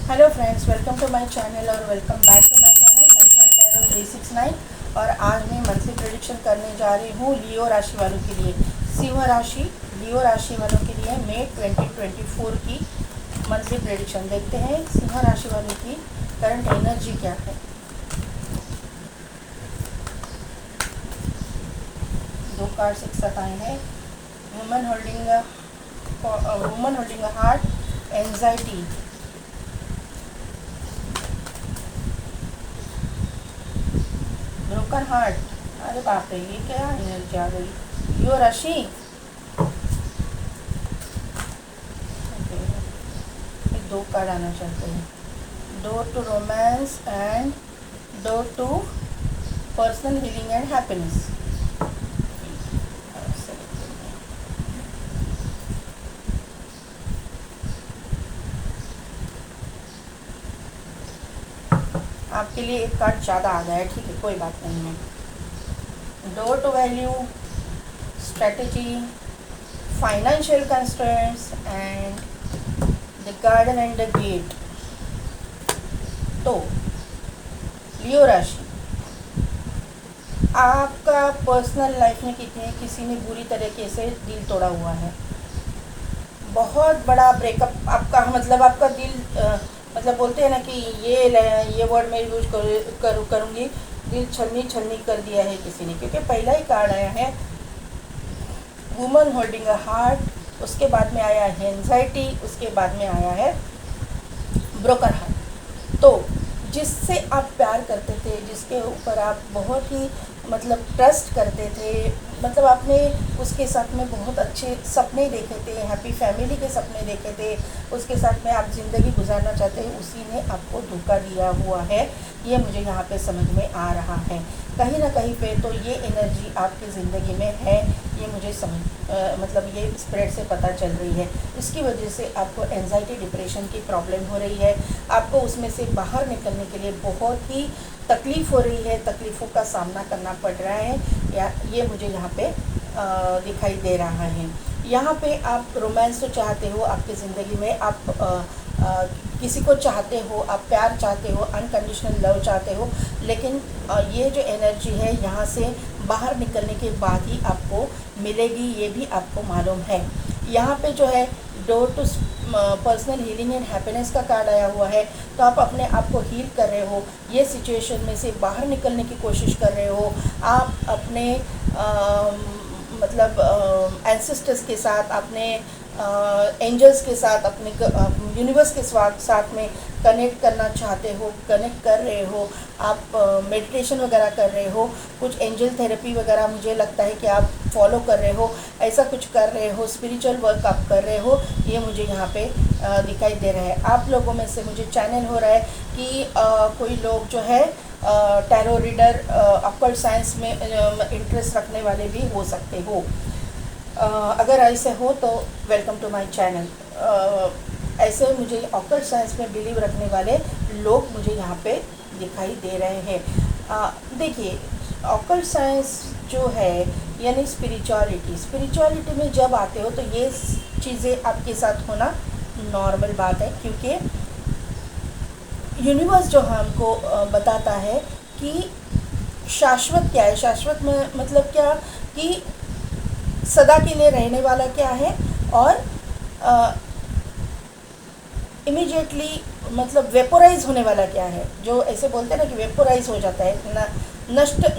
Hello friends, welcome to my channel और welcome back to my channel sunshine tarot 369। और आज मैं monthly prediction करने जा रही हूँ लियो राशि वालों के लिए। सिंह राशि लियो राशि वालों के लिए मई 2024 की मंथली प्रेडिक्शन देखते हैं। सिंह राशि वालों की करंट एनर्जी क्या है। दो कार्ड्स एक साथ आए हैं। Woman holding a heart, anxiety, broken heart. अरे बाप रे, ये क्या एनर्जी आ गई लियो राशि। दो कार्ड आना चाहते हैं, door to romance and door to personal healing and happiness. आपके लिए एक कार्ड ज़्यादा आ गया है, ठीक है, कोई बात नहीं है। Door to value, strategy, financial constraints and the garden and the gate. तो लियो राशि, आपका पर्सनल लाइफ में किसी ने बुरी तरीके से दिल तोड़ा हुआ है। बहुत बड़ा ब्रेकअप आपका, मतलब आपका दिल मतलब बोलते हैं ना कि ये वर्ड मैं यूज करूँगी, दिल छलनी छलनी कर दिया है किसी ने। क्योंकि पहला ही कार्ड आया है वुमन होल्डिंग अ हार्ट, उसके बाद में आया है एंजाइटी, उसके बाद में आया है ब्रोकन हार्ट। तो जिससे आप प्यार करते थे, जिसके ऊपर आप बहुत ही मतलब ट्रस्ट करते थे, मतलब आपने उसके साथ में बहुत अच्छे सपने देखे थे, हैप्पी फैमिली के सपने देखे थे, उसके साथ में आप ज़िंदगी गुजारना चाहते हैं, उसी ने आपको धोखा दिया हुआ है। ये मुझे यहाँ पे समझ में आ रहा है। कहीं ना कहीं पे तो ये एनर्जी आपकी ज़िंदगी में है, ये मुझे मतलब ये स्प्रेड से पता चल रही है। इसकी वजह से आपको एंजाइटी डिप्रेशन की प्रॉब्लम हो रही है। आपको उसमें से बाहर निकलने के लिए बहुत ही तकलीफ़ हो रही है, तकलीफ़ों का सामना करना पड़ रहा है, या ये मुझे यहाँ पे दिखाई दे रहा है। यहाँ पे आप रोमांस तो चाहते हो, आपकी ज़िंदगी में आप किसी को चाहते हो, आप प्यार चाहते हो, अनकंडीशनल लव चाहते हो, लेकिन ये जो एनर्जी है यहाँ से बाहर निकलने के बाद ही आपको मिलेगी, ये भी आपको मालूम है। यहाँ पे जो है door to personal healing and happiness का कार्ड आया हुआ है। तो आप अपने आप को हील कर रहे हो, ये सिचुएशन में से बाहर निकलने की कोशिश कर रहे हो। आप अपने मतलब एंसेस्टर्स के साथ, अपने एंजल्स के साथ, अपने यूनिवर्स के साथ में कनेक्ट करना चाहते हो, कनेक्ट कर रहे हो। आप मेडिटेशन वगैरह कर रहे हो, कुछ एंजल थेरेपी वगैरह मुझे लगता है कि आप फॉलो कर रहे हो, ऐसा कुछ कर रहे हो, स्पिरिचुअल वर्क आप कर रहे हो, ये मुझे यहाँ पे दिखाई दे रहा है। आप लोगों में से मुझे चैनल हो रहा है कि कोई लोग जो है टैरो रीडर, ऑकल्ट साइंस में इंटरेस्ट रखने वाले भी हो सकते हो। अगर ऐसे हो तो वेलकम टू माय चैनल। ऐसे मुझे ऑकल्ट साइंस में बिलीव रखने वाले लोग मुझे यहाँ पे दिखाई दे रहे हैं। देखिए, ऑकल्ट साइंस जो है यानी स्पिरिचुअलिटी में जब आते हो तो ये चीज़ें आपके साथ होना नॉर्मल बात है। क्योंकि यूनिवर्स जो हमको बताता है कि शाश्वत क्या है, शाश्वत में मतलब क्या कि सदा के लिए रहने वाला क्या है, और इमीडिएटली मतलब वेपोराइज होने वाला क्या है। जो ऐसे बोलते हैं ना कि वेपोराइज हो जाता है,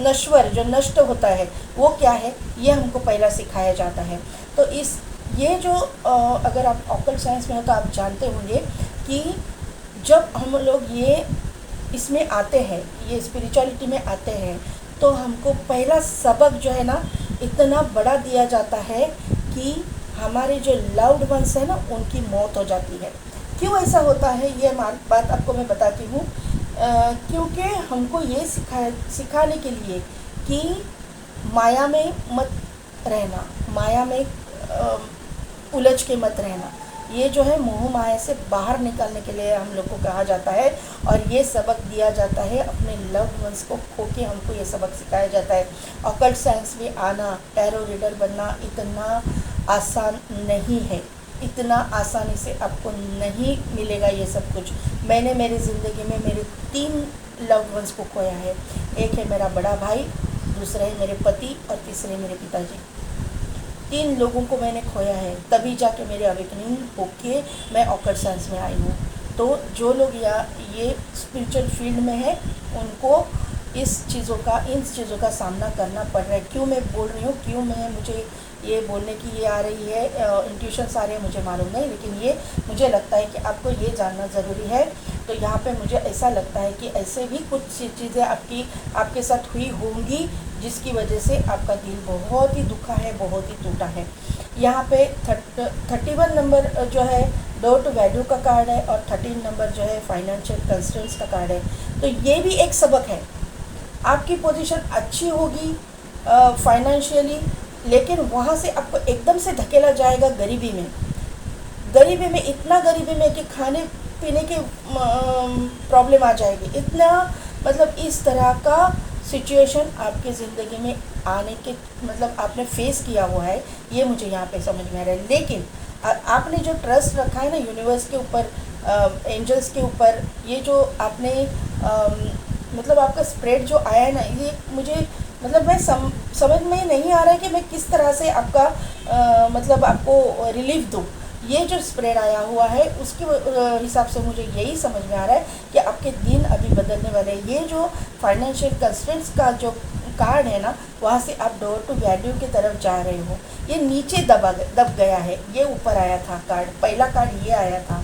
नश्वर जो नष्ट होता है वो क्या है, ये हमको पहला सिखाया जाता है। तो ये जो अगर आप ऑकल्ट साइंस में हो तो आप जानते होंगे कि जब हम लोग ये इसमें आते हैं, ये स्पिरिचुअलिटी में आते हैं, तो हमको पहला सबक जो है ना इतना बड़ा दिया जाता है कि हमारे जो लव्ड वंस है ना उनकी मौत हो जाती है। क्यों ऐसा होता है ये बात आपको मैं बताती हूँ। क्योंकि हमको ये सिखाने के लिए कि माया में मत रहना, माया में उलझ के मत रहना, ये जो है मोह माया से बाहर निकालने के लिए हम लोग को कहा जाता है। और ये सबक दिया जाता है, अपने लव्ड वंस को खो के हमको ये सबक सिखाया जाता है। ऑकल्ट साइंस में आना, टैरो रीडर बनना इतना आसान नहीं है। इतना आसानी से आपको नहीं मिलेगा ये सब कुछ। मैंने मेरी ज़िंदगी में मेरे 3 लव्ड वंस को खोया है। एक है मेरा बड़ा भाई, दूसरा है मेरे पति और तीसरे मेरे पिताजी। 3 लोगों को मैंने खोया है, तभी जाके मेरे अवेकनिंग होके मैं ऑकल्ट साइंस में आई हूँ। तो जो लोग ये स्पिरिचुअल फील्ड में है, उनको इन चीज़ों का सामना करना पड़ रहा है। क्यों मैं बोल रही हूँ, क्यों मुझे ये बोलने की ये आ रही है, इंट्यूशंस आ रहे हैं, मुझे मालूम नहीं, लेकिन ये मुझे लगता है कि आपको ये जानना ज़रूरी है। तो यहाँ पे मुझे ऐसा लगता है कि ऐसे भी कुछ चीज़ें आपके साथ हुई होंगी, जिसकी वजह से आपका दिल बहुत ही दुखा है, बहुत ही टूटा है। यहाँ पे 31 नंबर जो है डोर टू वैल्यू का कार्ड है, और 13 नंबर जो है फाइनेंशियल कंस्ट्रेंट्स का कार्ड है। तो ये भी एक सबक है। आपकी पोजीशन अच्छी होगी फाइनेंशियली, लेकिन वहाँ से आपको एकदम से धकेला जाएगा गरीबी में। इतना गरीबी में कि खाने पीने की प्रॉब्लम आ जाएगी। इतना मतलब इस तरह का सिचुएशन आपकी ज़िंदगी में आने के मतलब आपने फेस किया हुआ है, ये मुझे यहाँ पे समझ में आ रहा है। लेकिन आपने जो ट्रस्ट रखा है ना यूनिवर्स के ऊपर, एंजल्स के ऊपर, ये जो आपने मतलब आपका स्प्रेड जो आया है ना, ये मुझे मतलब मैं समझ में नहीं आ रहा है कि मैं किस तरह से आपका मतलब आपको रिलीफ दूँ। ये जो स्प्रेड आया हुआ है उसके हिसाब से मुझे यही समझ में आ रहा है कि आपके दिन अभी बदलने वाले हैं। ये जो फाइनेंशियल कंस्ट्रेंट्स का जो कार्ड है ना, वहाँ से आप डोर टू वैल्यू की तरफ जा रहे हो। ये नीचे दब गया है, ये ऊपर आया था कार्ड, पहला कार्ड ये आया था।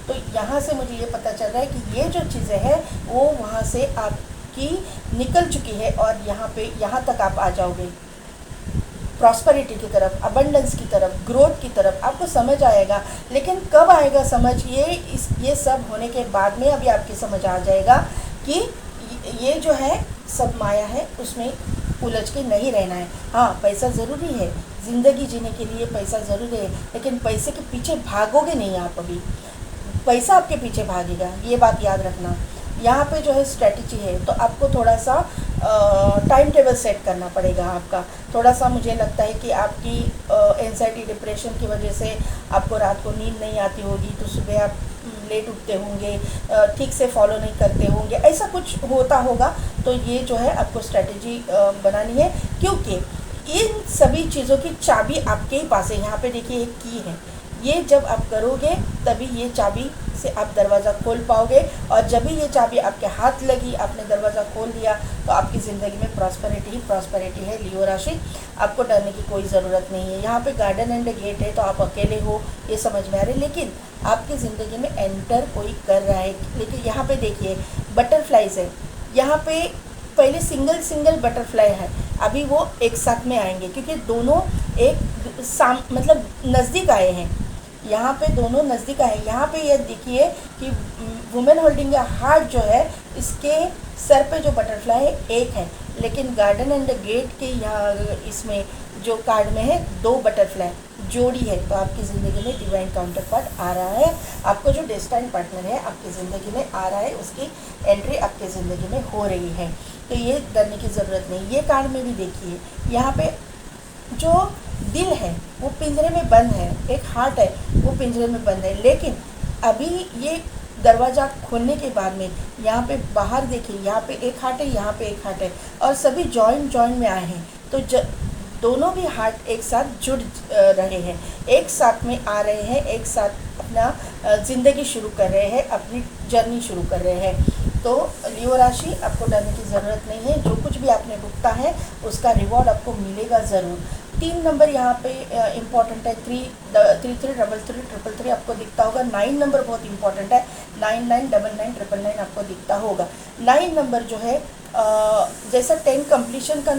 तो यहाँ से मुझे ये पता चल रहा है कि ये जो चीज़ें हैं वो वहाँ से आपकी निकल चुकी है, और यहाँ तक आप आ जाओगे प्रॉस्पेरिटी की तरफ, अबंडेंस की तरफ, ग्रोथ की तरफ। आपको समझ आएगा, लेकिन कब आएगा समझ, ये सब होने के बाद में अभी आपकी समझ आ जाएगा कि ये जो है सब माया है, उसमें उलझ के नहीं रहना है। हाँ, पैसा ज़रूरी है, ज़िंदगी जीने के लिए पैसा ज़रूरी है, लेकिन पैसे के पीछे भागोगे नहीं आप। अभी पैसा आपके पीछे भागेगा, ये बात याद रखना। यहाँ पे जो है स्ट्रेटजी है, तो आपको थोड़ा सा टाइम टेबल सेट करना पड़ेगा आपका। थोड़ा सा मुझे लगता है कि आपकी एंजाइटी डिप्रेशन की वजह से आपको रात को नींद नहीं आती होगी, तो सुबह आप लेट उठते होंगे, ठीक से फॉलो नहीं करते होंगे, ऐसा कुछ होता होगा। तो ये जो है आपको स्ट्रेटजी बनानी है, क्योंकि इन सभी चीज़ों की चाबी आपके ही पास है। यहाँ पे देखिए एक की है, ये जब आप करोगे तभी ये चाबी से आप दरवाज़ा खोल पाओगे, और जब भी ये चाबी आपके हाथ लगी, आपने दरवाज़ा खोल दिया, तो आपकी ज़िंदगी में प्रॉस्पेरिटी है। लियो राशि, आपको डरने की कोई ज़रूरत नहीं है। यहाँ पे गार्डन एंड गेट है, तो आप अकेले हो, ये समझ में आ रहा है, लेकिन आपकी ज़िंदगी में एंटर कोई कर रहा है। लेकिन यहाँ पे देखिए बटरफ्लाइज है, यहाँ पे पहले सिंगल बटरफ्लाई है, अभी वो एक साथ में आएंगे, क्योंकि दोनों मतलब नज़दीक आए हैं। यहाँ पे दोनों नज़दीक आए। यहाँ पे ये देखिए कि वुमेन होल्डिंग अ हार्ट जो है, इसके सर पे जो बटरफ्लाई है एक है, लेकिन गार्डन एंड गेट के यहाँ इसमें जो कार्ड में है 2 बटरफ्लाई जोड़ी है। तो आपकी ज़िंदगी में डिवाइन काउंटर पार्ट आ रहा है, आपको जो डेस्टाइन पार्टनर है आपकी ज़िंदगी में आ रहा है, उसकी एंट्री आपकी ज़िंदगी में हो रही है। तो ये डरने की ज़रूरत नहीं। ये कार्ड में भी देखिए, यहाँ पे जो दिल है वो पिंजरे में बंद है, एक हार्ट है वो पिंजरे में बंद है, लेकिन अभी ये दरवाज़ा खोलने के बाद में यहाँ पे बाहर देखिए, यहाँ पे एक हार्ट है, यहाँ पे एक हार्ट है, और सभी जॉइंट में आए हैं। तो दोनों भी हार्ट एक साथ जुड़ रहे हैं, एक साथ में आ रहे हैं, एक साथ अपना ज़िंदगी शुरू कर रहे हैं, अपनी जर्नी शुरू कर रहे हैं। तो लियो राशि, आपको डरने की ज़रूरत नहीं है। जो कुछ भी आपने भुगता है उसका रिवॉर्ड आपको मिलेगा ज़रूर। 3 नंबर यहाँ पे इम्पॉर्टेंट है, 3333333 आपको दिखता होगा। 9 नंबर बहुत इंपॉर्टेंट है, 999999 आपको दिखता होगा। 9 नंबर जो है जैसा 10 कंप्लीशन का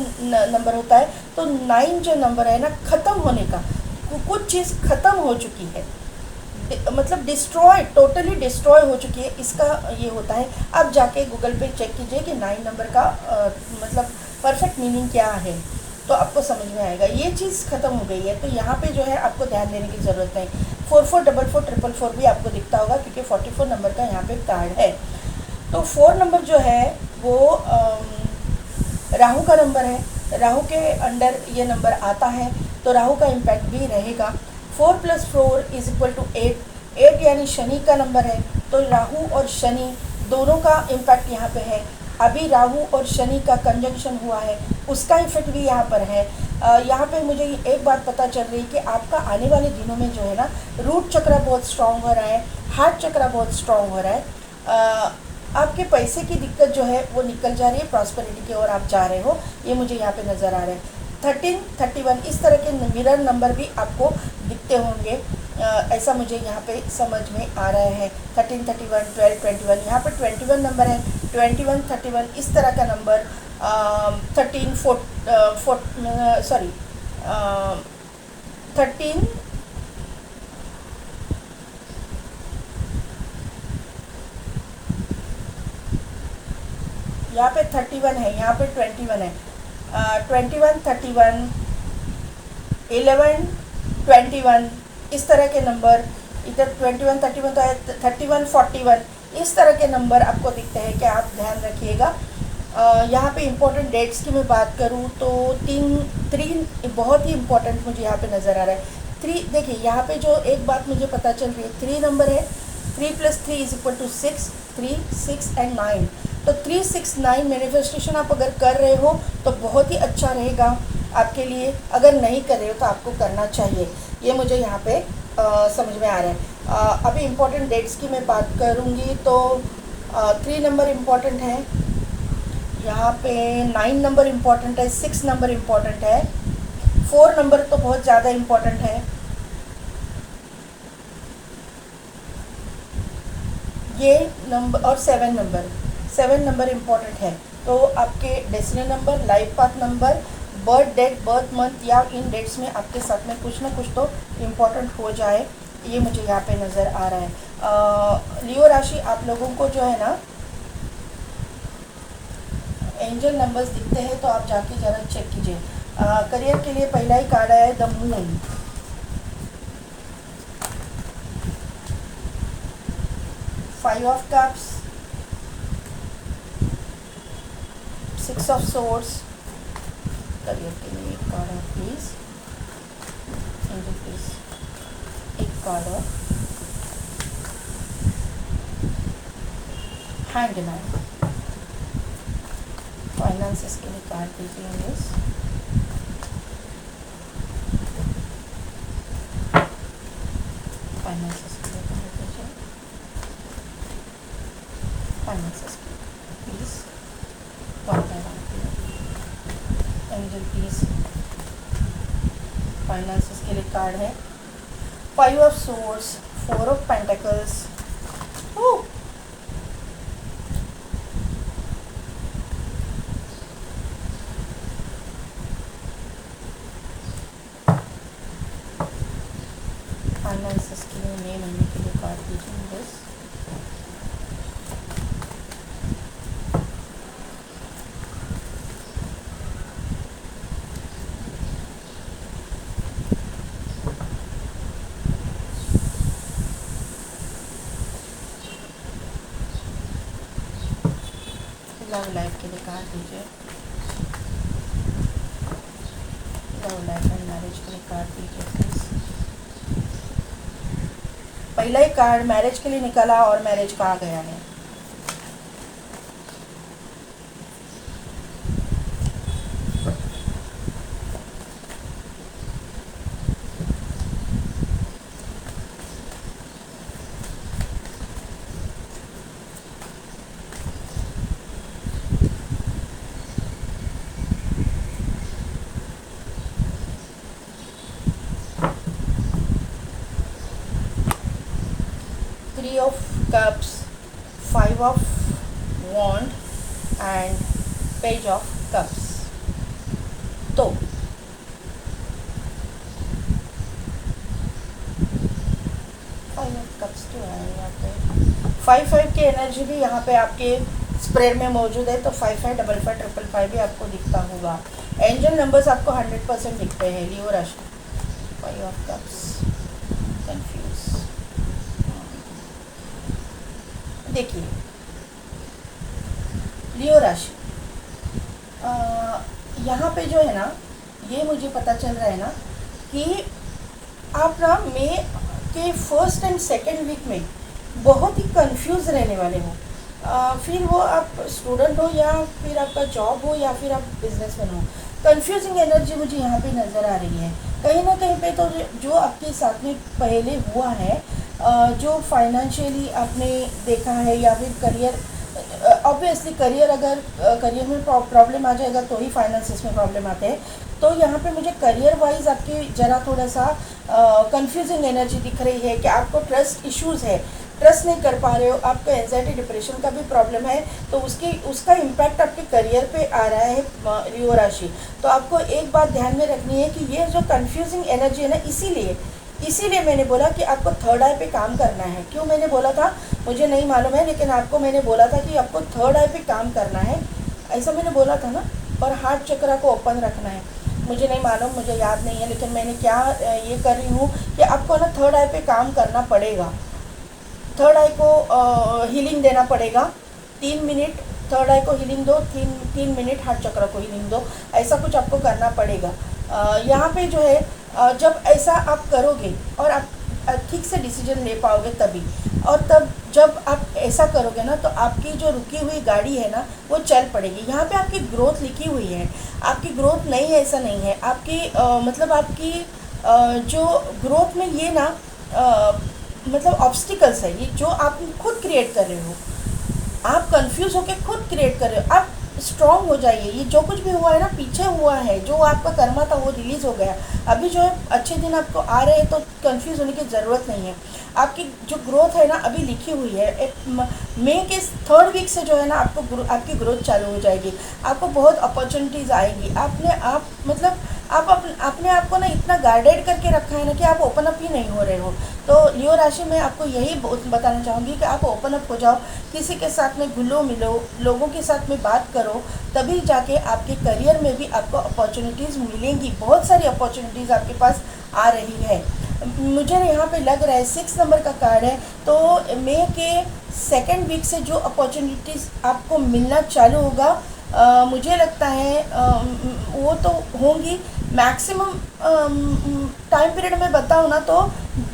नंबर होता है, तो 9 जो नंबर है ना, ख़त्म होने का, कुछ चीज़ ख़त्म हो चुकी है, मतलब टोटली डिस्ट्रॉय हो चुकी है, इसका ये होता है। अब जाके गूगल पे चेक कीजिए कि 9 नंबर का मतलब परफेक्ट मीनिंग क्या है, तो आपको समझ में आएगा। ये चीज़ ख़त्म हो गई है, तो यहाँ पे जो है आपको ध्यान देने की ज़रूरत नहीं। 444444 भी आपको दिखता होगा, क्योंकि 44 नंबर का यहाँ पे कार्ड है। तो 4 नंबर जो है वो राहु का नंबर है, राहु के अंडर ये नंबर आता है, तो राहु का इम्पैक्ट भी रहेगा। 4 + 4 = 8। 8 यानी शनि का नंबर है, तो राहु और शनि दोनों का इम्पैक्ट यहाँ पे है। अभी राहु और शनि का कंजंक्शन हुआ है, उसका इफेक्ट भी यहाँ पर है। यहाँ पे मुझे एक बात पता चल रही है कि आपका आने वाले दिनों में जो है ना, रूट चक्र बहुत स्ट्रांग हो रहा है, हार्ट चक्र बहुत स्ट्रांग हो रहा है। आपके पैसे की दिक्कत जो है वो निकल जा रही है, प्रॉस्पेरिटी की ओर आप जा रहे हो, ये मुझे यहाँ पे नज़र आ रहा है। 13, 31 इस तरह के मिरर नंबर भी आपको दिखते होंगे, ऐसा मुझे यहाँ पे समझ में आ रहा है। 13, 31, 12, 21, यहाँ पर 21 नंबर है, 21, 31 इस तरह का नंबर, 13, 13, यहाँ पे 31 है, यहाँ पे 21 है, 21, 31, 11, 21 इस तरह के नंबर, इधर 21, 31 तो है, 31, 41 इस तरह के नंबर आपको दिखते हैं कि आप ध्यान रखिएगा। यहाँ पे इम्पोर्टेंट डेट्स की मैं बात करूँ तो 3 बहुत ही इम्पोर्टेंट मुझे यहाँ पे नज़र आ रहा है। 3 देखिए, यहाँ पे जो एक बात मुझे पता चल रही है, 3 नंबर है, 3 + 3 = 6, 3, 6 and 9। तो 3, 6, 9 मैनिफेस्टेशन आप अगर कर रहे हो तो बहुत ही अच्छा रहेगा आपके लिए। अगर नहीं कर रहे हो तो आपको करना चाहिए, ये मुझे यहाँ पे समझ में आ रहा है। अभी इम्पोर्टेंट डेट्स की मैं बात करूँगी तो 3 नंबर इम्पोर्टेंट है, यहाँ पे 9 नंबर इम्पोर्टेंट है, 6 नंबर इम्पोर्टेंट है, 4 नंबर तो बहुत ज़्यादा इम्पोर्टेंट है, ये नंबर, और 7 नंबर इम्पोर्टेंट है। तो आपके destiny number, life path number, birth date, birth month या इन डेट्स में आपके साथ में कुछ ना कुछ तो इम्पोर्टेंट हो जाए, ये मुझे यहाँ पे नज़र आ रहा है। लियो राशि आप लोगों को जो है ना एंजल नंबर्स दिखते हैं तो आप जाके ज़रा चेक कीजिए। करियर के लिए पहला ही कार्ड आया है the moon, 5 of cups, 6 of swords. Career के लिए एक कार्ड है प्लीज, एंजल प्लीज एक कार्ड और हैंडमैन। फाइनेंसेस के लिए कार्ड दीजिए बस। फाइनेंसेस के लिए कार्ड दीजिए, फाइनेंसेस के लिए please one by one. Angel please finances के लिए कार्ड है 5 of swords, 4 of pentacles. Finances के लिए मई महीने के लिए कार्ड दीजिए बस। लव लाइफ के लिए कार्ड दीजिए, लव लाइफ एंड मैरिज के लिए कार्ड दीजिए प्लीज। पहला ही कार्ड मैरिज के लिए निकला और मैरिज कहा गया है। Three of Cups, 5 of Wand and Page of Cups। तो 5 of Cups तो है यहाँ पे, 5 की एनर्जी भी यहाँ पे आपके स्प्रेड में मौजूद है, तो 5, 5, 5, 5, 5 भी आपको दिखता होगा। एंजल नंबर्स आपको 100% दिखते हैं लियो राशि। 5 of Cups कंफ्यूज। देखिए लियो राशि, यहाँ पे जो है ना, ये मुझे पता चल रहा है ना कि आप ना मई के फर्स्ट एंड सेकेंड वीक में बहुत ही कंफ्यूज रहने वाले हो। फिर वो आप स्टूडेंट हो या फिर आपका जॉब हो या फिर आप बिजनेसमैन हो, कंफ्यूजिंग एनर्जी मुझे यहाँ पे नज़र आ रही है। कहीं ना कहीं पे तो जो आपके साथ में पहले हुआ है, जो फाइनेंशियली आपने देखा है या फिर करियर, ऑब्वियसली करियर, अगर करियर में प्रॉब्लम आ जाएगा तो ही फाइनेंसिस में प्रॉब्लम आते हैं। तो यहाँ पे मुझे करियर वाइज आपकी ज़रा थोड़ा सा कंफ्यूजिंग एनर्जी दिख रही है कि आपको ट्रस्ट इश्यूज़ है, ट्रस्ट नहीं कर पा रहे हो, आपको एंजाइटी डिप्रेशन का भी प्रॉब्लम है, तो उसका इम्पैक्ट आपके करियर पे आ रहा है लियो राशि। तो आपको एक बात ध्यान में रखनी है कि ये जो कंफ्यूजिंग एनर्जी है ना, इसीलिए मैंने बोला कि आपको थर्ड आई पे काम करना है। क्यों मैंने बोला था मुझे नहीं मालूम है, लेकिन आपको मैंने बोला था कि आपको थर्ड आई पे काम करना है, ऐसा मैंने बोला था ना। और हार्ट चक्र को ओपन रखना है, मुझे नहीं मालूम, मुझे याद नहीं है, लेकिन मैंने क्या ये कर रही हूँ कि आपको ना थर्ड आई पे काम करना पड़ेगा। थर्ड आई को हीलिंग देना पड़ेगा, 3 मिनट थर्ड आई को हीलिंग दो, 3 मिनट हार्ट चक्र को हीलिंग दो, ऐसा कुछ आपको करना पड़ेगा। यहाँ पे जो है जब ऐसा आप करोगे और आप ठीक से डिसीजन ले पाओगे तभी, और तब जब आप ऐसा करोगे ना तो आपकी जो रुकी हुई गाड़ी है ना वो चल पड़ेगी। यहाँ पे आपकी ग्रोथ लिखी हुई है, आपकी ग्रोथ नहीं है ऐसा नहीं है, आपकी मतलब आपकी जो ग्रोथ में ये ना मतलब ऑब्स्टिकल्स है, ये जो आप खुद क्रिएट कर रहे हो, आप कंफ्यूज होकर खुद क्रिएट कर रहे हो। आप स्ट्रॉन्ग हो जाइए, ये जो कुछ भी हुआ है ना पीछे हुआ है, जो आपका कर्मा था वो रिलीज़ हो गया, अभी जो है अच्छे दिन आपको आ रहे हैं, तो कंफ्यूज होने की ज़रूरत नहीं है। आपकी जो ग्रोथ है ना अभी लिखी हुई है, मई के थर्ड वीक से जो है ना आपकी ग्रोथ चालू हो जाएगी, आपको बहुत अपॉर्चुनिटीज़ आएगी। आप मतलब आप अपने आप को ना इतना गार्डेड करके रखा है ना कि आप ओपन अप ही नहीं हो रहे हो। तो लियो राशि में आपको यही बताना चाहूँगी कि आप ओपन अप हो जाओ, किसी के साथ में घुलो मिलो, लोगों के साथ में बात करो, तभी जाके आपके करियर में भी आपको अपॉर्चुनिटीज़ मिलेंगी। बहुत सारी अपॉर्चुनिटीज़ आपके पास आ रही है। मुझे यहाँ पे लग रहा है 6 नंबर का कार्ड है, तो मई के सेकेंड वीक से जो अपॉर्चुनिटीज़ आपको मिलना चालू होगा, मुझे लगता है वो तो होंगी मैक्सिमम। टाइम पीरियड में बताऊँ ना तो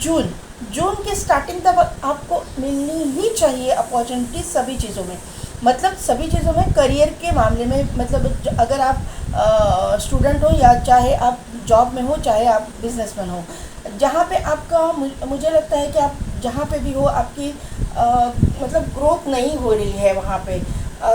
जून की स्टार्टिंग तक आपको मिलनी ही चाहिए अपॉर्चुनिटी सभी चीज़ों में, मतलब सभी चीज़ों में, करियर के मामले में, मतलब अगर आप स्टूडेंट हो या चाहे आप जॉब में हो, चाहे आप बिजनेसमैन हो, जहाँ पे आपका मुझे लगता है कि आप जहाँ पे भी हो आपकी मतलब ग्रोथ नहीं हो रही है, वहाँ पे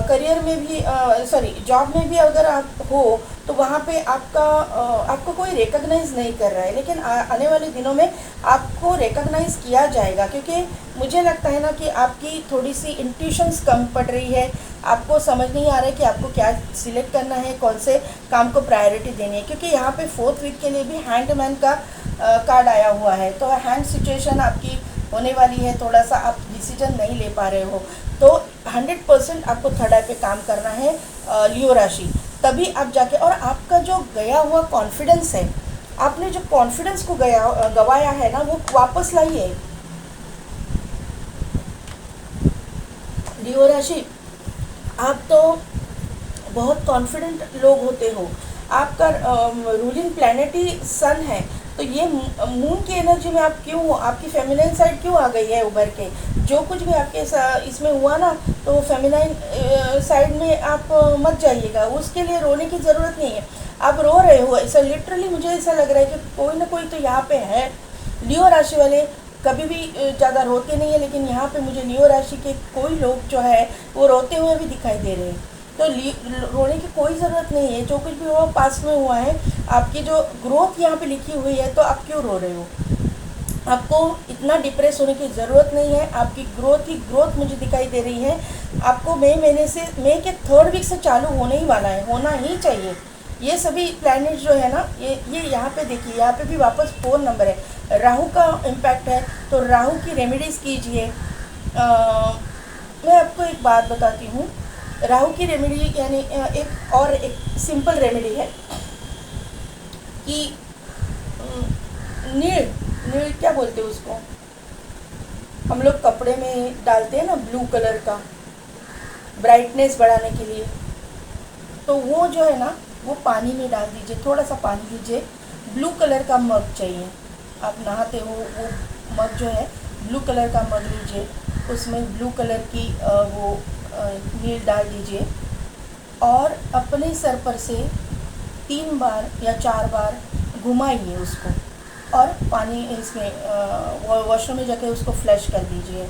करियर में भी सॉरी जॉब में भी अगर आप हो तो वहाँ पे आपको कोई रिकॉग्नाइज़ नहीं कर रहा है, लेकिन आने वाले दिनों में आपको रिकॉग्नाइज़ किया जाएगा, क्योंकि मुझे लगता है ना कि आपकी थोड़ी सी इंट्यूशंस कम पड़ रही है, आपको समझ नहीं आ रहा है कि आपको क्या सिलेक्ट करना है, कौन से काम को प्रायोरिटी देनी है। क्योंकि यहाँ पे फोर्थ वीक के लिए भी हैंडमैन का कार्ड आया हुआ है, तो हैंड सिचुएशन आपकी होने वाली है, थोड़ा सा आप डिसीजन नहीं ले पा रहे हो, तो 100% आपको थर्ड आई पे काम करना है लियो राशि, तभी आप जाके, और आपका जो गया हुआ कॉन्फिडेंस है, आपने जो कॉन्फिडेंस को गवाया है ना वो वापस लाइए लियो राशि। आप तो बहुत कॉन्फिडेंट लोग होते हो, आपका रूलिंग प्लैनेट ही सन है, तो ये मून की एनर्जी में आप क्यों हो, आपकी फेमिनाइन साइड क्यों आ गई है उभर के। जो कुछ भी आपके इसमें हुआ ना, तो फेमिनाइन साइड में आप मत जाइएगा, उसके लिए रोने की ज़रूरत नहीं है। आप रो रहे हो ऐसा, लिटरली मुझे ऐसा लग रहा है कि कोई ना कोई तो यहाँ पे है। लियो राशि वाले कभी भी ज़्यादा रोते नहीं है, लेकिन यहाँ पे मुझे लियो राशि के कोई लोग जो है वो रोते हुए भी दिखाई दे रहे हैं। तो रोने की कोई ज़रूरत नहीं है, जो कुछ भी हुआ पास्ट में हुआ है, आपकी जो ग्रोथ यहाँ पे लिखी हुई है, तो आप क्यों रो रहे हो। आपको इतना डिप्रेस होने की ज़रूरत नहीं है, आपकी ग्रोथ ही ग्रोथ मुझे दिखाई दे रही है। आपको मई के थर्ड वीक से चालू होने ही वाला है, होना ही चाहिए। ये सभी प्लैनेट जो है ना, ये यहाँ पे देखिए, यहाँ पे भी वापस 4 नंबर है, राहु का इम्पैक्ट है, तो राहु की रेमेडीज़ कीजिए। मैं आपको एक बात बताती हूँ, राहु की रेमेडी यानी एक सिंपल रेमेडी है कि नील क्या बोलते हैं उसको, हम लोग कपड़े में डालते हैं ना ब्लू कलर का, ब्राइटनेस बढ़ाने के लिए, तो वो जो है ना वो पानी में डाल दीजिए, थोड़ा सा पानी लीजिए, ब्लू कलर का मग चाहिए, आप नहाते हो वो मग जो है ब्लू कलर का मग लीजिए, उसमें ब्लू कलर की वो नील डाल दीजिए और अपने सर पर से 3 बार या 4 बार घुमाइए उसको और पानी इसमें वॉशरूम में जाके उसको फ्लश कर दीजिए।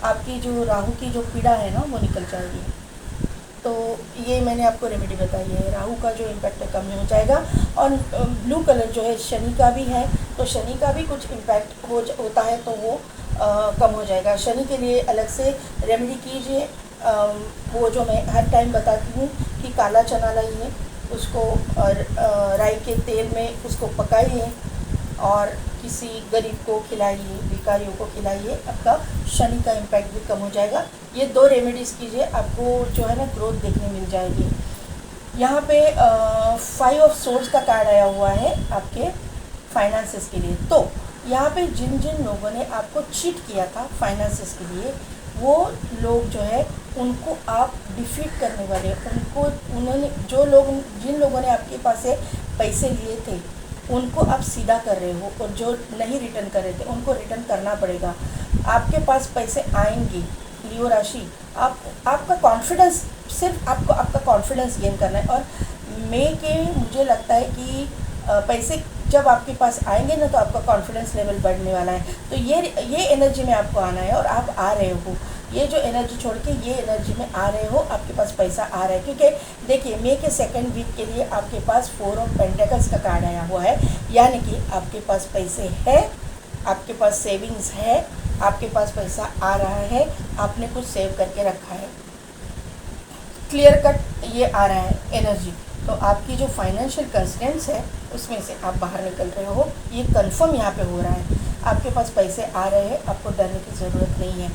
आपकी जो राहु की जो पीड़ा है ना वो निकल जाएगी। तो ये मैंने आपको रेमेडी बताई है, राहु का जो इम्पैक्ट है कम हो जाएगा। और ब्लू कलर जो है शनि का भी है, तो शनि का भी कुछ इम्पैक्ट होता है तो वो कम हो जाएगा। शनि के लिए अलग से रेमेडी कीजिए। वो जो मैं हर टाइम बताती हूँ कि काला चना लाइए, उसको राई के तेल में उसको पकाइए और किसी गरीब को खिलाइए, भिखारियों को खिलाइए, आपका शनि का इम्पैक्ट भी कम हो जाएगा। ये 2 रेमेडीज़ कीजिए, आपको जो है ना ग्रोथ देखने मिल जाएगी। यहाँ पे 5 ऑफ सोर्स का कार्ड आया हुआ है आपके फाइनेंसेस के लिए। तो यहाँ पे जिन जिन लोगों ने आपको चीट किया था फाइनेंसेस के लिए, वो लोग जो है उनको आप डिफीट करने वाले, जिन लोगों ने आपके पास से पैसे लिए थे उनको आप सीधा कर रहे हो, और जो नहीं रिटर्न कर रहे थे उनको रिटर्न करना पड़ेगा। आपके पास पैसे आएंगे। लियो राशि, आपका कॉन्फिडेंस, सिर्फ आपको आपका कॉन्फिडेंस गेन करना है। और मई के मुझे लगता है कि पैसे जब आपके पास आएंगे ना तो आपका कॉन्फिडेंस लेवल बढ़ने वाला है। तो ये एनर्जी में आपको आना है और आप आ रहे हो। ये जो एनर्जी छोड़ के ये एनर्जी में आ रहे हो, आपके पास पैसा आ रहा है। क्योंकि देखिए मई के 2nd वीक के लिए आपके पास 4 ऑफ पेंटिकल्स का कार्ड आया हुआ है, यानी कि आपके पास पैसे है, आपके पास सेविंग्स है, आपके पास पैसा आ रहा है, आपने कुछ सेव करके रखा है। क्लियर कट ये आ रहा है एनर्जी। तो आपकी जो फाइनेंशियल कंस्ट्रेंट्स है उसमें से आप बाहर निकल रहे हो, ये कंफर्म यहाँ पे हो रहा है। आपके पास पैसे आ रहे हैं, आपको डरने की ज़रूरत नहीं है।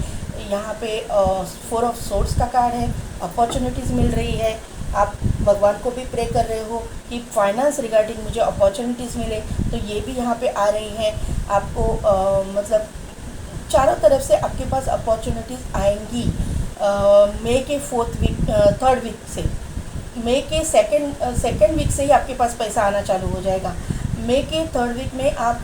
यहाँ पे 4 ऑफ सोर्ड्स का कार्ड है, अपॉर्चुनिटीज़ मिल रही है। आप भगवान को भी प्रे कर रहे हो कि फाइनेंस रिगार्डिंग मुझे अपॉर्चुनिटीज़ मिले, तो ये भी यहाँ पे आ रही हैं। आपको मतलब चारों तरफ से आपके पास अपॉर्चुनिटीज़ आएंगी। मई के 3rd वीक से, मई के सेकेंड वीक से ही आपके पास पैसा आना चालू हो जाएगा। मई के 3rd वीक में आप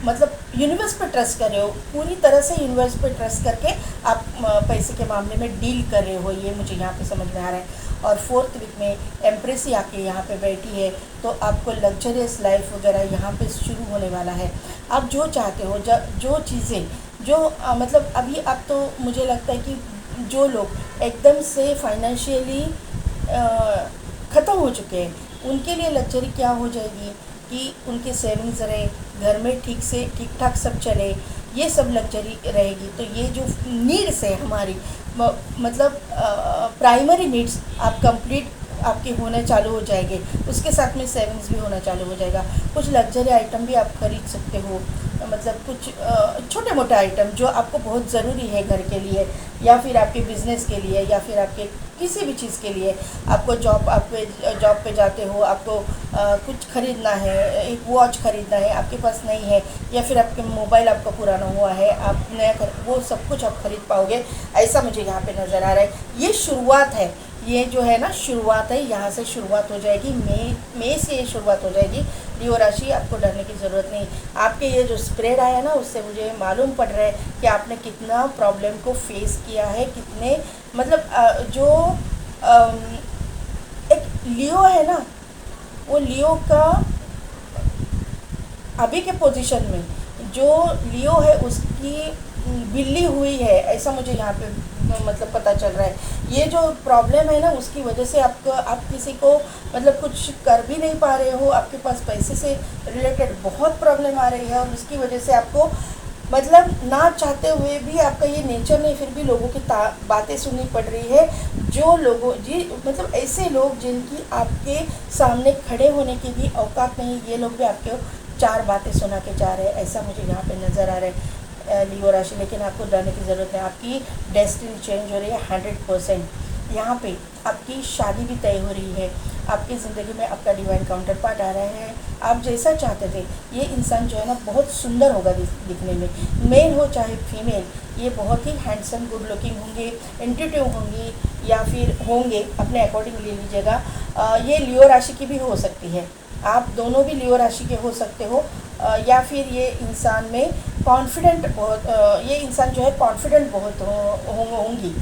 मतलब यूनिवर्स पे ट्रस्ट कर रहे हो, पूरी तरह से यूनिवर्स पे ट्रस्ट करके आप पैसे के मामले में डील कर रहे हो, ये मुझे यहाँ पे समझ में आ रहा है। और 4th वीक में एम्प्रेस ही आके यहाँ पे बैठी है, तो आपको लग्जरियस लाइफ वगैरह यहाँ पे शुरू होने वाला है। आप जो चाहते हो, जो चीज़ें जो मतलब अभी आप, तो मुझे लगता है कि जो लोग एकदम से फाइनेंशियली ख़त्म हो चुके हैं, उनके लिए लग्जरी क्या हो जाएगी कि उनके सेविंग्स रहे, घर में ठीक ठाक सब चले, ये सब लग्जरी रहेगी। तो ये जो नीड्स है हमारी, मतलब प्राइमरी नीड्स आप कंप्लीट आपके होने चालू हो जाएंगे, उसके साथ में सेविंग्स भी होना चालू हो जाएगा। कुछ लग्जरी आइटम भी आप खरीद सकते हो, मतलब कुछ छोटे मोटे आइटम जो आपको बहुत ज़रूरी है घर के लिए, या फिर आपके बिज़नेस के लिए, या फिर आपके किसी भी चीज़ के लिए। आपको जॉब पे जाते हो, आपको कुछ ख़रीदना है, एक वॉच ख़रीदना है, आपके पास नहीं है, या फिर आपके मोबाइल आपका पुराना हुआ है, आप नया वो सब कुछ आप खरीद पाओगे, ऐसा मुझे यहाँ पे नज़र आ रहा है। ये शुरुआत है, ये जो है ना शुरुआत है, यहाँ से शुरुआत हो जाएगी। मई से ये शुरुआत हो जाएगी। लियो राशि, आपको डरने की ज़रूरत नहीं। आपके ये जो स्प्रेड आया ना, उससे मुझे मालूम पड़ रहा है कि आपने कितना प्रॉब्लम को फेस किया है, कितने मतलब जो एक लियो है ना, वो लियो का अभी के पोजीशन में जो लियो है उसकी बिल्ली हुई है, ऐसा मुझे यहाँ पे मतलब पता चल रहा है। ये जो प्रॉब्लम है ना, उसकी वजह से आप किसी को मतलब कुछ कर भी नहीं पा रहे हो, आपके पास पैसे से रिलेटेड बहुत प्रॉब्लम आ रही है, और उसकी वजह से आपको मतलब ना चाहते हुए भी, आपका ये नेचर नहीं, फिर भी लोगों की बातें सुननी पड़ रही है। जो लोगों मतलब ऐसे लोग जिनकी आपके सामने खड़े होने की भी औकात नहीं, ये लोग भी आपके 4 बातें सुना के जा रहे हैं, ऐसा मुझे यहाँ पे नज़र आ रहा है लियो राशि। लेकिन आपको डरने की ज़रूरत है, आपकी डेस्टिनी चेंज हो रही है 100%। यहाँ पे आपकी शादी भी तय हो रही है, आपकी ज़िंदगी में आपका डिवाइन काउंटर पार्ट आ रहा है। आप जैसा चाहते थे, ये इंसान जो है ना बहुत सुंदर होगा दिखने में, मेल हो चाहे फीमेल, ये बहुत ही हैंडसम, गुड लुकिंग होंगे, इंट्यूटिव होंगी, या फिर होंगे, अपने अकॉर्डिंग ले लीजिएगा। ये लियो राशि की भी हो सकती है, आप दोनों भी लियो राशि के हो सकते हो। या फिर ये इंसान में कॉन्फिडेंट बहुत ये इंसान जो है कॉन्फिडेंट बहुत होंगी,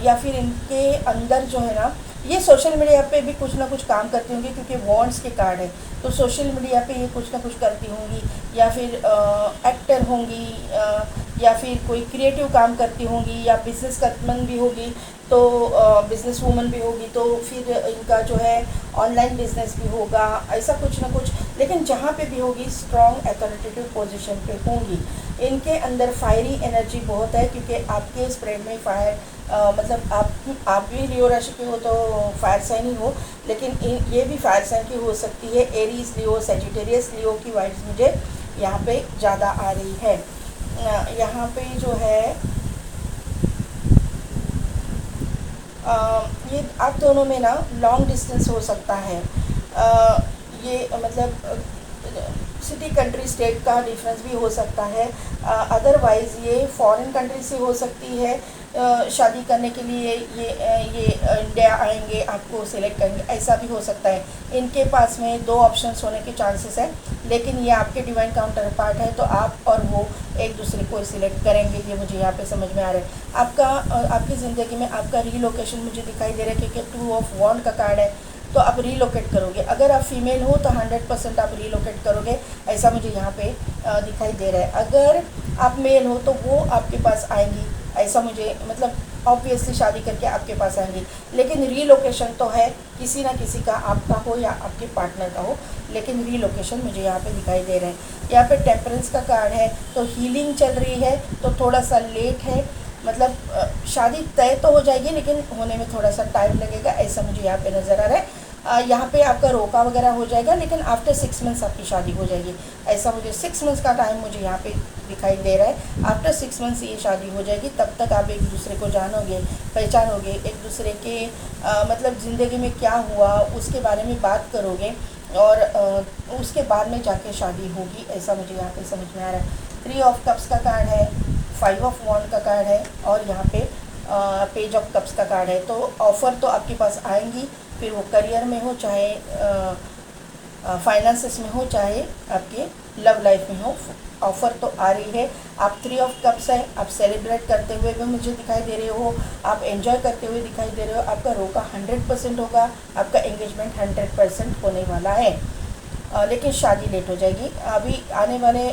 या फिर इनके अंदर जो है ना, ये सोशल मीडिया पे भी कुछ ना कुछ काम करती होंगी क्योंकि वॉन्ट्स के कार्ड है, तो सोशल मीडिया पे ये कुछ ना कुछ करती होंगी, या फिर एक्टर होंगी, या फिर कोई क्रिएटिव काम करती होंगी, या बिजनेस वुमन भी होगी, तो बिजनेस वूमन भी होगी, तो फिर इनका जो है ऑनलाइन बिजनेस भी होगा, ऐसा कुछ ना कुछ। लेकिन जहाँ पे भी होगी स्ट्रॉन्ग अथॉरिटेटिव पोजीशन पे होंगी। इनके अंदर फायरी एनर्जी बहुत है क्योंकि आपके स्प्रेड में फायर मतलब आप भी लियो राशि के हो तो फायर साइन ही हो, लेकिन ये भी फायर साइन की हो सकती है। एरीज लियो, सेजिटेरियस लियो की वाइब्स मुझे यहाँ पे ज़्यादा आ रही है। यहाँ पे जो है ये आप दोनों में ना लॉन्ग डिस्टेंस हो सकता है। ये मतलब सिटी कंट्री स्टेट का डिफरेंस भी हो सकता है। अदरवाइज़ ये फॉरेन कंट्री से हो सकती है। शादी करने के लिए ये इंडिया आएंगे, आपको सिलेक्ट करेंगे, ऐसा भी हो सकता है। इनके पास में 2 ऑप्शंस होने के चांसेस है, लेकिन ये आपके डिवाइन काउंटर पार्ट है, तो आप और वो एक दूसरे को सिलेक्ट करेंगे, ये मुझे यहाँ पे समझ में आ रहा है। आपकी ज़िंदगी में आपका रीलोकेशन मुझे दिखाई दे रहा है क्योंकि 2 ऑफ वॉन्ड का कार्ड है, तो आप रीलोकेट करोगे। अगर आप फीमेल हो तो 100% आप रीलोकेट करोगे, ऐसा मुझे यहाँ पे दिखाई दे रहा है। अगर आप मेल हो तो वो आपके पास आएंगी, ऐसा मुझे मतलब ऑब्वियसली शादी करके आपके पास आएंगी। लेकिन रीलोकेशन तो है, किसी ना किसी का, आपका हो या आपके पार्टनर का हो, लेकिन रीलोकेशन मुझे यहाँ पे दिखाई दे रहा है। यहाँ पे टेम्परेंस का कार्ड है, तो हीलिंग चल रही है, तो थोड़ा सा लेट है। मतलब शादी तय तो हो जाएगी लेकिन होने में थोड़ा सा टाइम लगेगा, ऐसा मुझे यहाँ पे नज़र आ रहा है। यहाँ पे आपका रोका वगैरह हो जाएगा, लेकिन आफ्टर 6 मंथ्स आपकी शादी हो जाएगी, ऐसा मुझे 6 मंथ्स का टाइम मुझे यहाँ पे दिखाई दे रहा है। आफ्टर 6 मंथ्स ये शादी हो जाएगी, तब तक आप एक दूसरे को जानोगे, पहचानोगे, एक दूसरे के मतलब ज़िंदगी में क्या हुआ उसके बारे में बात करोगे, और उसके बाद में जाके शादी होगी, ऐसा मुझे यहाँ पे समझ में आ रहा है। 3 ऑफ कप्स का कार्ड है, 5 ऑफ वॉन्ड का कार्ड है, और यहाँ पे पेज ऑफ कप्स का कार्ड है। तो ऑफ़र तो आपके पास आएंगी, फिर वो करियर में हो, चाहे फाइनेंसेस में हो, चाहे आपके लव लाइफ में हो, ऑफ़र तो आ रही है। आप 3 ऑफ कप्स है, आप सेलिब्रेट करते हुए भी मुझे दिखाई दे रहे हो, आप एंजॉय करते हुए दिखाई दे रहे हो। आपका रोका 100% होगा, आपका एंगेजमेंट 100% होने वाला है, लेकिन शादी लेट हो जाएगी। अभी आने वाले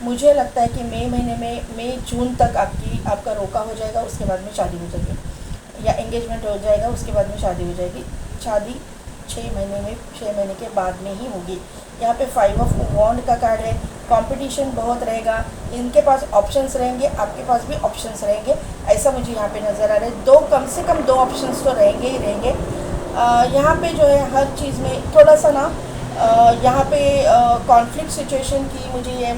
मुझे लगता है कि मई महीने में, मई जून तक आपका रोका हो जाएगा, उसके बाद में शादी हो जाएगी, या एंगेजमेंट हो जाएगा, उसके बाद में शादी हो जाएगी। शादी 6 महीने के बाद में ही होगी। यहाँ पे 5 ऑफ वॉन्ड का कार्ड है, कंपटीशन बहुत रहेगा, इनके पास ऑप्शंस रहेंगे, आपके पास भी ऑप्शंस रहेंगे, ऐसा मुझे यहाँ पे नज़र आ रहा है। 2 कम से कम 2 ऑप्शंस तो रहेंगे ही रहेंगे। यहाँ पे जो है हर चीज़ में थोड़ा सा ना यहाँ पे कॉन्फ्लिक्ट सिचुएशन की मुझे ये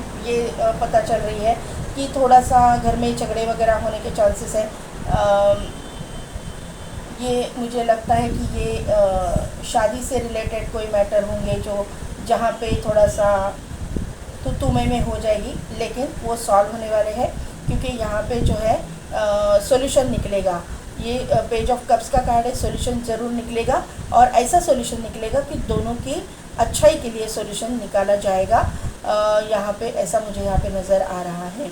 पता चल रही है कि थोड़ा सा घर में झगड़े वगैरह होने के चांसेस हैं। ये मुझे लगता है कि ये शादी से रिलेटेड कोई मैटर होंगे जो जहाँ पे थोड़ा सा तो में हो जाएगी, लेकिन वो सॉल्व होने वाले हैं क्योंकि यहाँ पे जो है सॉल्यूशन निकलेगा। ये पेज ऑफ कप्स का कार्ड है, सॉल्यूशन ज़रूर निकलेगा, और ऐसा सॉल्यूशन निकलेगा कि दोनों की अच्छाई के लिए सॉल्यूशन निकाला जाएगा। यहाँ पे ऐसा मुझे यहाँ पे नज़र आ रहा है।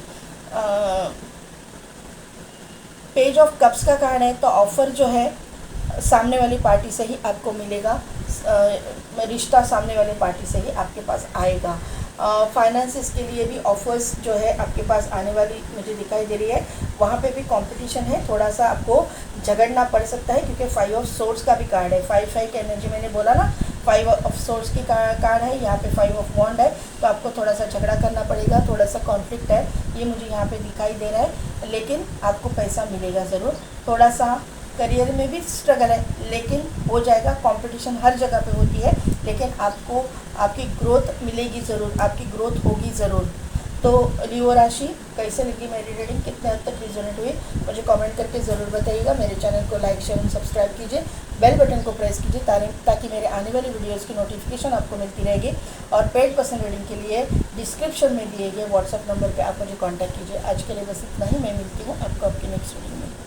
पेज ऑफ कप्स का कार्ड है, तो ऑफ़र जो है सामने वाली पार्टी से ही आपको मिलेगा, रिश्ता सामने वाली पार्टी से ही आपके पास आएगा। फाइनेंसेस के लिए भी ऑफ़र्स जो है आपके पास आने वाली मुझे दिखाई दे रही है। वहाँ पे भी कंपटीशन है, थोड़ा सा आपको झगड़ना पड़ सकता है क्योंकि 5 ऑफ सोर्ड्स का भी कार्ड है। 5 की एनर्जी मैंने बोला ना, 5 ऑफ सोर्ड्स की कार्ड है, यहाँ पे 5 ऑफ वॉन्ड है, तो आपको थोड़ा सा झगड़ा करना पड़ेगा, थोड़ा सा कॉन्फ्लिक्ट है, ये मुझे यहाँ पे दिखाई दे रहा है। लेकिन आपको पैसा मिलेगा ज़रूर। थोड़ा सा करियर में भी स्ट्रगल है, लेकिन हो जाएगा। कंपटीशन हर जगह पे होती है, लेकिन आपको आपकी ग्रोथ मिलेगी ज़रूर, आपकी ग्रोथ होगी ज़रूर। तो लियो राशि कैसे लगी मेरी रीडिंग, कितने हद तक रिजोनेट हुई, मुझे कमेंट करके ज़रूर बताइएगा। मेरे चैनल को लाइक, शेयर और सब्सक्राइब कीजिए, बेल बटन को प्रेस कीजिए ताकि मेरे आने वाली वीडियोस की नोटिफिकेशन आपको मिलती रहेगी। और पेड पर्सन रीडिंग के लिए डिस्क्रिप्शन में दिए गए व्हाट्सएप नंबर पर आप मुझे कॉन्टैक्ट कीजिए। आज के लिए बस इतना ही, मैं मिलती हूँ आपको आपकी नेक्स्ट वीडियो में।